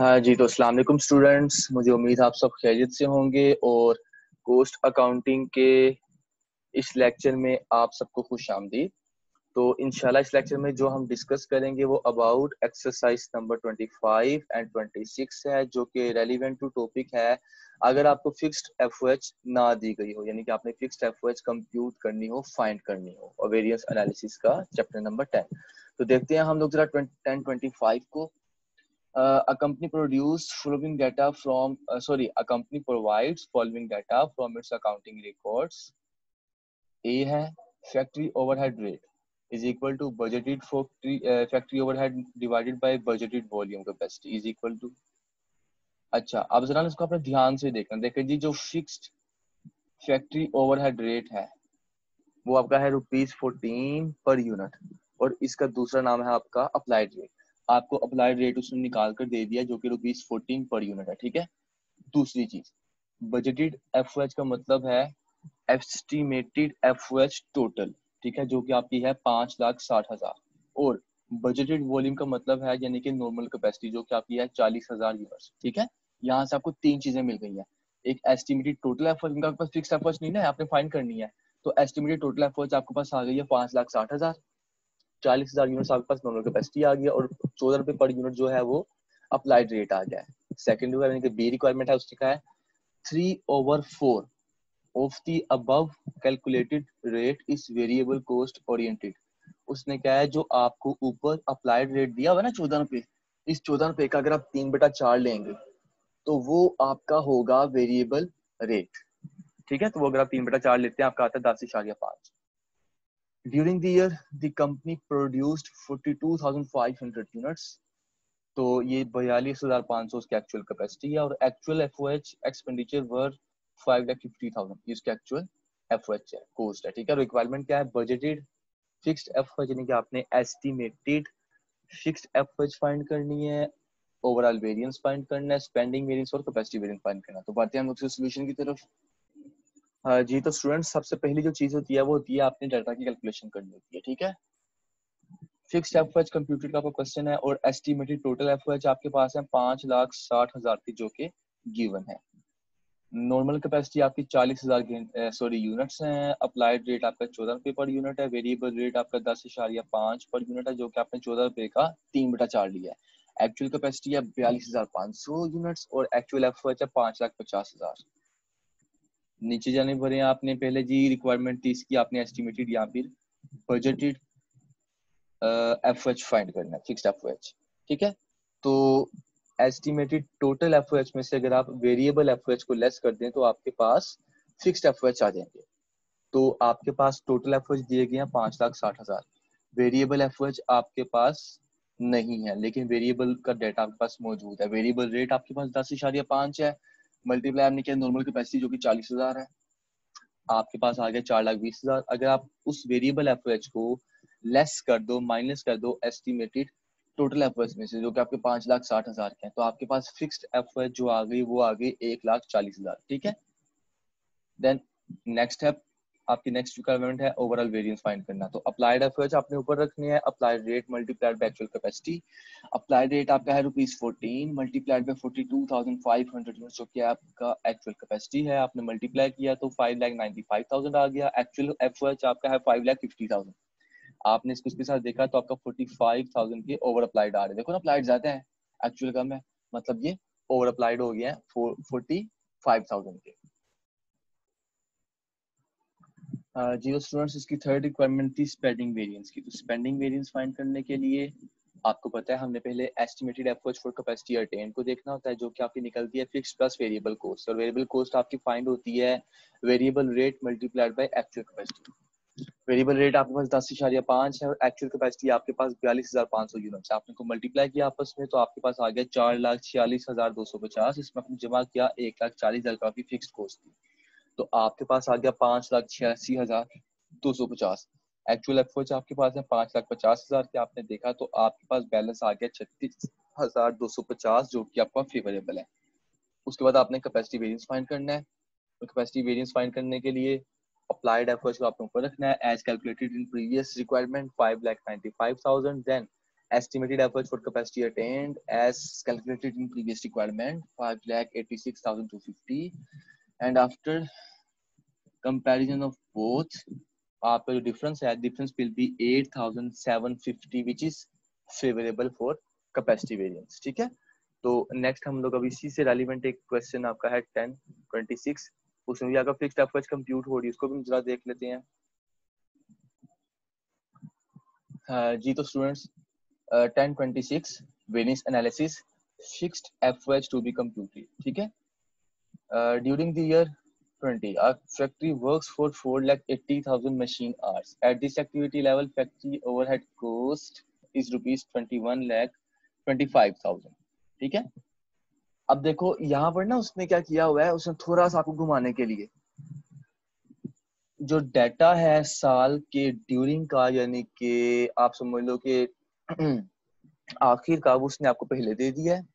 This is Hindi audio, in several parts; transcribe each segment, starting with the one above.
हाँ जी, तो अस्सलाम वालेकुम स्टूडेंट्स। मुझे उम्मीद है आप सब खैरियत से होंगे और कोस्ट अकाउंटिंग के इस लेक्चर में आप सबको खुश आमदीद। तो इंशाल्लाह इस लेक्चर में जो हम डिस्कस करेंगे वो अबाउट एक्सरसाइज नंबर 25 एंड 26 है, जो कि रेलिवेंट टू टॉपिक है। अगर आपको फिक्स्ड एफओएच ना दी गई हो, यानी कि आपने फिक्स्ड एफओएच कंप्यूट करनी हो, फाइंड करनी हो, और वेरिएंस एनालिसिस का चैप्टर नंबर 10। तो देखते हैं हम लोग जरा 1025 को। A company produce following data from a company provides following data from its accounting records. A है factory overhead rate is equal to budgeted factory overhead divided by budgeted volume capacity is equal to। अच्छा, अब जरा इसको अपने ध्यान से देखना। देखिए जी, जो फिक्स्ड फैक्ट्री ओवरहेड रेट है वो आपका है ₹14 पर यूनिट, और इसका दूसरा नाम है आपका अप्लाइड रेट। आपको अप्लाइड रेट उसने निकाल कर दे दिया जो कि ₹14 पर यूनिट है, ठीक है। दूसरी चीज, बजटेड एफओएच का मतलब है एस्टिमेटेड एफओएच टोटल, ठीक है, जो कि आपकी है 5,60,000। और बजटेड वॉल्यूम का मतलब है यानी कि नॉर्मल कैपेसिटी, जो कि आपकी है 40,000 यूनिट्स, ठीक है। यहाँ से आपको तीन चीजें मिल गई हैं। एक एस्टिमेटेड टोटल एफओएच, इनका आपके पास फिक्स एफओएच नहीं ना, आपने फाइंड करनी है। तो एस्टिमेटेड टोटल एफओएच आपके पास आ गई है 5,60,000। 40,000 यूनिट्स आपके पास नॉर्मल कैपेसिटी आ गई है, और ₹14 पर यूनिट जो है वो अप्लाइड रेट आ गया है। सेकंड यानी कि बी रिक्वायरमेंट है, उसकी का है 3/4 of the above calculated rate is variable cost oriented। उसने क्या है, जो आपको ऊपर अप्लाइड रेट दिया हुआ है ना ₹14, इस ₹14 का अगर आप 3/4 लेंगे तो वो आपका होगा वेरिएबल रेट, ठीक है। तो वो अगर आप 3/4 लेते हैं आपका आता है 10.5। During the year the company produced 42,500 units. तो ये 42,500 उसकी एक्चुअल कैपेसिटी है, और एक्चुअल एफओएच एक्सपेंडिचर वर 5,50,000। ये उसकी एक्चुअल एफओएच है, कॉस्ट है, ठीक है। रिक्वायरमेंट क्या है, बजटेड फिक्स्ड एफओएच, यानी कि आपने एस्टिमेटेड फिक्स्ड एफओएच फाइंड करनी है, ओवरऑल वेरिएंस फाइंड करना है, स्पेंडिंग वेरिएंस और कैपेसिटी वेरिएंस फाइंड करना है। तो बढ़ते हैं हम लोग सोल्यूशन की तरफ। हाँ जी, तो स्टूडेंट्स सबसे पहली जो चीज होती है वो होती है आपने डाटा की कैलकुलेशन करनी होती है, ठीक है। फिक्स्ड एफओएच कंप्यूटेड का आपका क्वेश्चन है, और एस्टिमेटेड टोटल एफओएच आपके पास है 5,60,000 की, जो कि गिवन है। नॉर्मल कैपेसिटी आपकी 40,000 यूनिट्स हैं। अप्लाइड रेट आपका ₹14 पर यूनिट है। वेरिएबल रेट आपका 10.5 पर यूनिट है, जो कि आपने ₹14 का 3/4 लिया है। एक्चुअल कैपेसिटी है 42,500 यूनिट्स, और एक्चुअल एफओएच है 5,50,000। नीचे जाने पर आपने पहले जी रिक्वायरमेंट थी इसकी, आपने एस्टिमेटेड या फिर बजटेड एफओएच फाइंड करना है, फिक्स्ड एफओएच, ठीक है। तो एस्टिमेटेड टोटल एफओएच में से अगर आप वेरिएबल एफओएच को लेस कर दें तो आपके पास फिक्स्ड एफओएच आ जाएंगे। तो आपके पास टोटल एफओएच दिए गए हैं 5,60,000। वेरिएबल एफओएच आपके पास नहीं है, लेकिन वेरिएबल का डेटा आपके पास मौजूद है। वेरिएबल रेट आपके पास 10.5 है, मल्टीप्लाई आपने किया नॉर्मल कैपेसिटी जो कि 40,000 है, आपके पास आ गया 4,20,000। अगर आप उस वेरिएबल एफओएच को लेस कर दो, माइनस कर दो एस्टिमेटेड टोटल एफओएच में से, जो कि आपके 5,60,000 के हैं, तो आपके पास फिक्स्ड एफओएच जो आ गई वो आ गई 1,40,000, ठीक है। देन नेक्स्ट है आपकी नेक्स्ट रिक्वायरमेंट है ओवरऑल वेरिएंस फाइंड करना। तो अप्लाइड एफओएच आपने ऊपर रखनी है, applied rate multiplied by actual capacity. Applied rate आपका है ₹14 मल्टीप्लाइड बाय 42,500 यूनिट्स, जो कि आपका एक्चुअल कैपेसिटी है। आपने मल्टीप्लाई किया तो 5,95,000 आ गया। एक्चुअल एफओएच आपका है 5,50,000। आपने इसको इसके साथ देखा तो आपका 45,000 के ओवर अप्लाइड आ रहे हैं। देखो ना, अप्लाइड ज्यादा है, एक्चुअल कम है, मतलब ये ओवर अप्लाइड हो गया है 45,000 के। जी स्टूडेंट्स, इसकी थर्ड रिक्वायरमेंट थी स्पेंडिंग वेरिएंस की। तो स्पेंडिंग वेरिएंस फाइंड करने के लिए आपको पता है हमने पहले estimated FOH for capacity attain को देखना होता है, जो कि आपकी निकलती है फिक्स्ड प्लस वेरिएबल कॉस्ट, और वेरिएबल कॉस्ट आपकी फाइंड होती है variable rate multiplied by actual capacity. Variable rate आपके पास 10.5 है, और एक्चुअल कैपेसिटी आपके पास 42,500 यूनिट्स। आपने को मल्टीप्लाई किया आपस में तो आपके पास आ गया 4,46,250। इसमें आपने जमा किया 1,40,000 का आपकी फिक्स्ड कॉस्ट थी, तो आपके पास आ गया 5,86,250। एक्चुअल एफओएच आपके पास है 5,50,000 के। आपने देखा तो आपके पास बैलेंस आ गया 36,250, जो कि आपका फेवरेबल है। उसके बाद आपने कैपेसिटी वेरिएंस फाइंड करना है। तो कैपेसिटी वेरिएंस फाइंड करने के लिए अप्लाइड एफओएच को आपने ऊपर रखना है as calculated in previous requirement 5,95,000। Then estimated average for capacity attained as calculated in previous requirement 5,86,250 and after comparison of both आपका जो डिफरेंस है difference will be 8,750 which is favorable for capacity variance. ठीक है, तो नेक्स्ट हम लोग अभी इसी से रेलिवेंट एक क्वेश्चन आपका है 1026, उसमें भी आपका फिक्स्ड एफएच कंप्यूट हो रही है, उसको भी जरा देख लेते हैं. जी तो students 1026 variance analysis fixed FH to be computed. ठीक है, during the year 20 our factory works for 4,80,000 machine hours. At this activity level factory overhead cost is rupees 21,25,000. ठीक है, अब देखो यहाँ पर ना उसने क्या किया हुआ है, उसने थोड़ा सा आपको घुमाने के लिए जो डाटा है साल के ड्यूरिंग का, यानी कि आप समझ लो कि आखिर का वो उसने आपको पहले दे दिया है,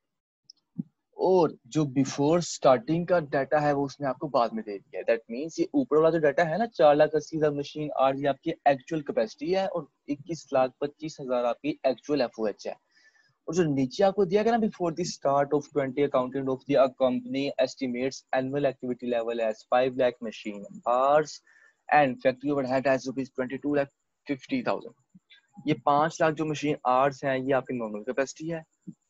और जो बिफोर स्टार्टिंग का डाटा है वो उसने आपको बाद में दे दिया है. दैट मींस ये ऊपर वाला जो डाटा है ना 4,80,000 मशीन आज ये आपकी एक्चुअल कैपेसिटी है और 21,25,000 आपकी एक्चुअल एफओएच है. और जो नीचे आपको दिया गया ना before the start of 20 accountant of the company estimates annual activity level as 5 lakh machine hours and factory overhead as ₹22,50,000. ये 5 लाख जो मशीन आवर्स हैं ये आपकी नॉर्मल कैपेसिटी है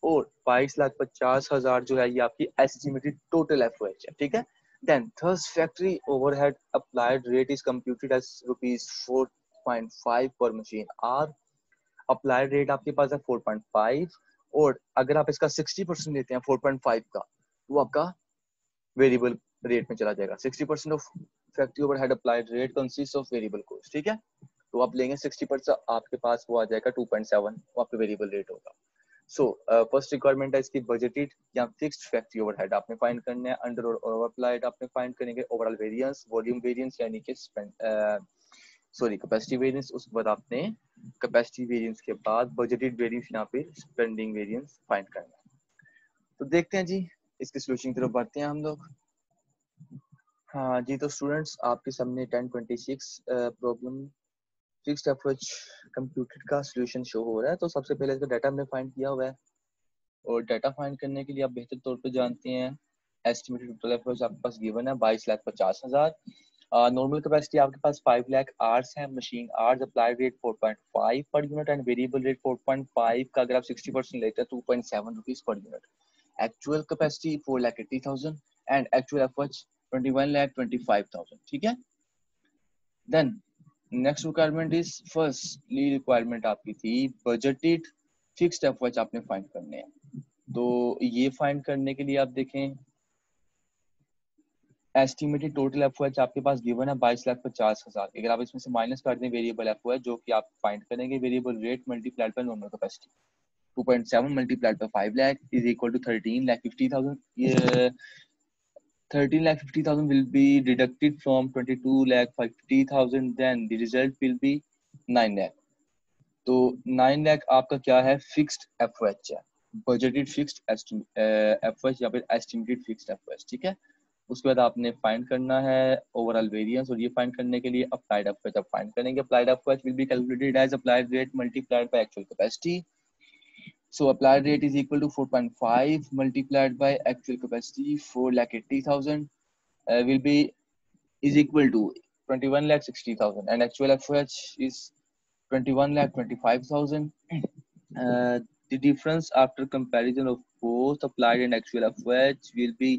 और 22,50,000 जो है ये आपकी एस्टिमेटेड टोटल एफओएच है. ठीक है, then thus factory overhead applied rate is computed as ₹4.5 per machine our. Applied rate आपके पास है 4.5 और अगर आप इसका 60% लेते हैं 4.5 का तो आपका वेरिएबल रेट में चला जाएगा. 60% of factory overhead applied rate consist of variable cost. ठीक है, तो आप लेंगे 60%, आपके पास वो आ जाएगा 2.7, वो आपका वेरिएबल रेट होगा. सो फर्स्ट रिक्वायरमेंट है इसकी बजटेड या फिक्स्ड फैक्ट्री ओवरहेड आपने फाइंड करना है. अंडर और ओवर अप्लाइड आपने फाइंड करेंगे. ओवरऑल वेरिएंस, वॉल्यूम वेरिएंस यानी कि कैपेसिटी वेरिएंस. उसके बाद आपने कैपेसिटी वेरिएंस के बाद बजटेड वेरिएंस यहाँ पे स्पेंडिंग वेरिएंस फाइंड करना है. तो देखते हैं जी इसके सॉल्यूशन की तरफ बढ़ते हैं हम लोग. हाँ जी, तो स्टूडेंट्स आपके सामने 1026 प्रॉब्लम फिक्स्ड एफओएच कंप्यूटेड का सॉल्यूशन शो हो रहा है. तो सबसे पहले इसका डाटा हमने फाइंड किया हुआ है और डाटा फाइंड करने के लिए आप बेहतर तौर पे जानते हैं एस्टिमेटेड टोटल एफओएच आपके पास गिवन है 22,50,000. नॉर्मल कैपेसिटी आपके पास 5 लाख आवर्स है. Machine hours applied rate 4.5 per unit and variable rate 4.5 का अगर आप 60% लेते हैं 2.7 rupees per unit. Actual capacity 4,80,000 and actual FOH 21,25,000. ठीक है, then next requirement is firstly requirement आपकी थी बजटेड फिक्स्ड एफओएच आपने फाइंड करने हैं. तो ये फाइंड करने के लिए आप देखें एस्टिमेटेड टोटल एफओएच आपके पास गिवन है 22,50,000. अगर आप इसमें से माइनस कर दें वेरिएबल एफओएच जो कि आप फाइंड करेंगे variable rate multiplied by normal capacity 2.7 multiplied by 5 lakh is equal to 13,50,000. ये 13,50,000 will be deducted from 22,50,000. Then the result will be 9 lakh. तो 9 लाख आपका क्या है फिक्स्ड एफओएच है, बजटेड फिक्स्ड एफओएच या फिर एस्टिमेटेड फिक्स्ड एफओएच. ठीक है, उसके बाद आपने फाइंड करना है ओवरऑल वेरिएंस और ये फाइंड करने के लिए अप्लाइड एफओएच आप फाइंड करेंगे. Applied FOH will be calculated as applied rate multiplied by actual capacity. So applied rate is equal to 4.5 multiplied by actual capacity 4,80,000 will be is equal to 21,60,000 and actual FOH is 21,25,000. The difference after comparison of both applied and actual FOH will be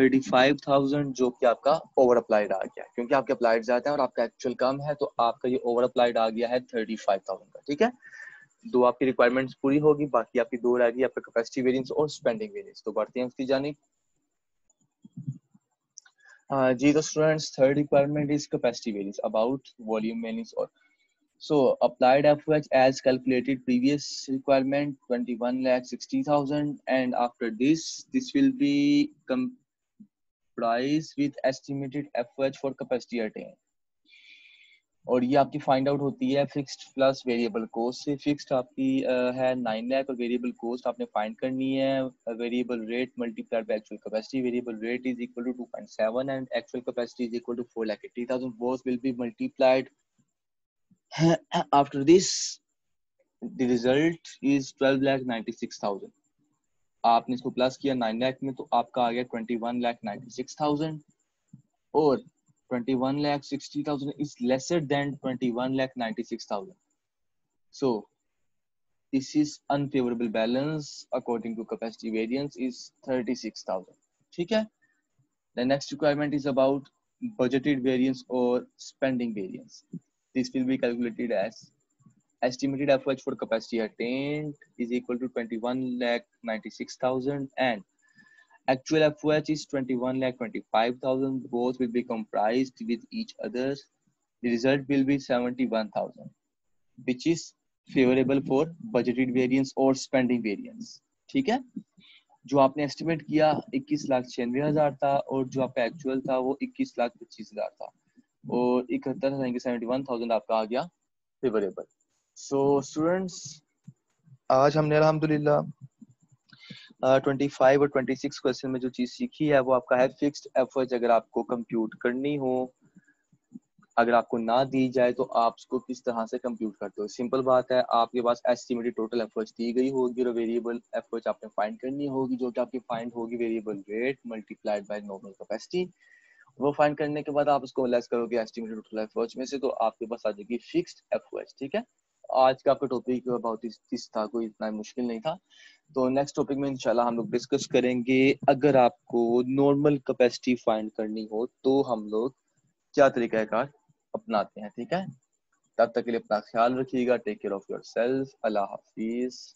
35,000 जो कि आपका ओवर अप्लाइड आ गया क्योंकि आपके अप्लाइड ज्यादा है और आपका एक्चुअल कम है तो आपका ये ओवर अप्लाइड आ गया है 35,000 का. ठीक है, दो आपकी रिक्वायरमेंट्स पूरी होगी, बाकी आपकी दो रहेगी आपका कैपेसिटी वेरिएंस और स्पेंडिंग वेरिएंस. तो बढ़ते हैं उसकी जानिब. जी तो students third requirement is capacity variance about volume variance. और so applied FOH as calculated previous requirement 21,60,000 and after this will be comprised with estimated FOH for capacity attained. और ये आपकी फाइंड आउट होती है फिक्स्ड प्लस वेरिएबल कॉस्ट से. फिक्स्ड आपकी है 9 लाख और वेरिएबल कॉस्ट आपने फाइंड करनी है variable rate multiplied by actual capacity. Variable rate is equal to 2.7 and actual capacity is equal to 4,80,000. Both will be multiplied. After this the result is 12,96,000। आपने इसको प्लस किया 9 लाख में तो आपका आ गया 21,96,000, और 21,60,000 is lesser than 21,96,000. So this is unfavorable balance according to capacity variance is 36,000. ठीक है. The next requirement is about budgeted variance or spending variance. This will be calculated as estimated FOH for capacity attained is equal to 21,96,000 and actual FOH is 21,25,000. Both will be comprised with each other. The result will be 71,000, which is favorable for budgeted variance or spending variance. ठीक है. जो आपने एस्टिमेट किया 21,96,000 था और जो आपका एक्चुअल था वो 21,25,000 था और 71,000 आपका आ गया फेवरेबल. सो स्टूडेंट्स, आज हमने अल्हम्दुलिल्लाह 25 और 26 क्वेश्चन में जो चीज सीखी है वो आपका है फिक्स्ड एफर्ट. अगर आपको कंप्यूट करनी हो, अगर आपको ना दी जाए तो आप उसको किस तरह से कंप्यूट करते हो. सिंपल बात है, आपके पास एस्टिमेटेड टोटल एफर्ट्स दी गई होगी और वेरिएबल एफर्ट्स आपने फाइंड करनी होगी, जो कि आपकी फाइंड होगी variable rate multiplied bye nominal capacity. वो फाइंड करने के बाद आप उसको लेस करोगे एस्टिमेटेड टोटल एफर्ट्स में से, तो आपके पास आ जाएगी फिक्स्ड एफर्ट्स. ठीक है. आज का आपका टॉपिक बहुत ही था, कोई इतना मुश्किल नहीं था. तो नेक्स्ट टॉपिक में इंशाल्लाह हम लोग डिस्कस करेंगे अगर आपको नॉर्मल कैपेसिटी फाइंड करनी हो तो हम लोग क्या तरीकाकार अपनाते हैं. ठीक है. तब तक के लिए अपना ख्याल रखिएगा. Take care of yourself. अल्लाह हाफिज.